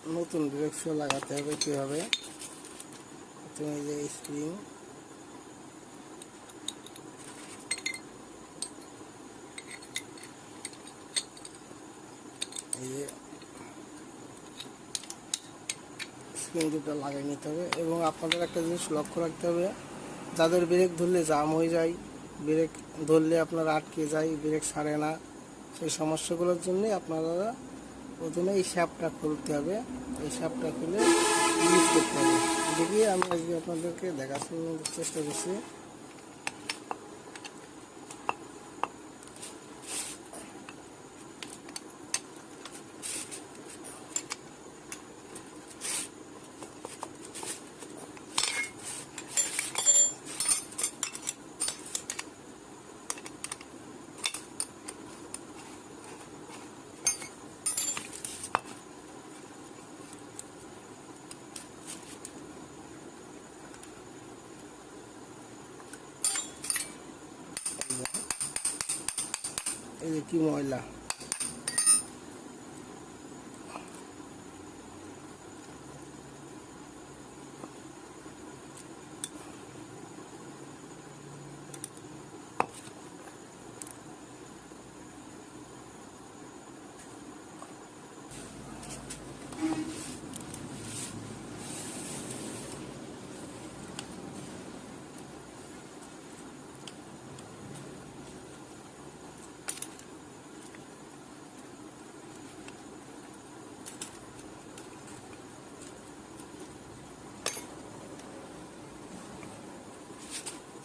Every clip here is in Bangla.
নতুন ব্রেক শু লাগাতে হবে কীভাবে। প্রথমে এই যে স্প্রিং, এই যে স্প্রিং দুটো লাগিয়ে নিতে হবে। এবং আপনাদের একটা জিনিস লক্ষ্য রাখতে হবে, যাদের ব্রেক ধরলে জাম হয়ে যায়, ব্রেক ধরলে আপনার আটকে যায়, ব্রেক ছাড়ে না, সেই সমস্যাগুলোর জন্যে আপনারা প্রথমে এই শ্যাপটা খুলতে হবে। এই শ্যাপটা খুলে ইউজ করতে হবে। দেখি আমি আজকে আপনাদেরকে দেখাশোনার চেষ্টা করছি। এই যে কি ময়লা,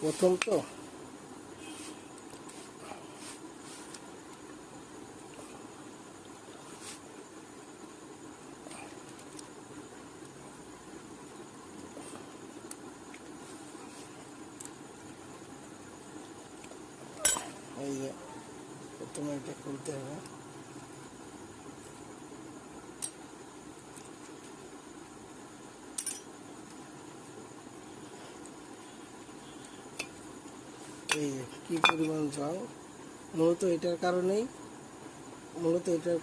প্রথম তো এই যে প্রথমে এটা খুলতে হবে। এই যে কী পরিমাণ জং, মূলত এটার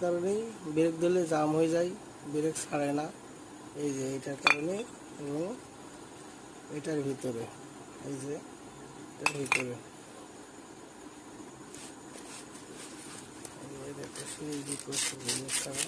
কারণেই ব্রেক ধরলে জাম হয়ে যায়, ব্রেক ছাড়ে না। এই যে এটার কারণে, এবং এটার ভিতরে, এই যে এটার ভিতরে একটা সুইচ দিতে হবে।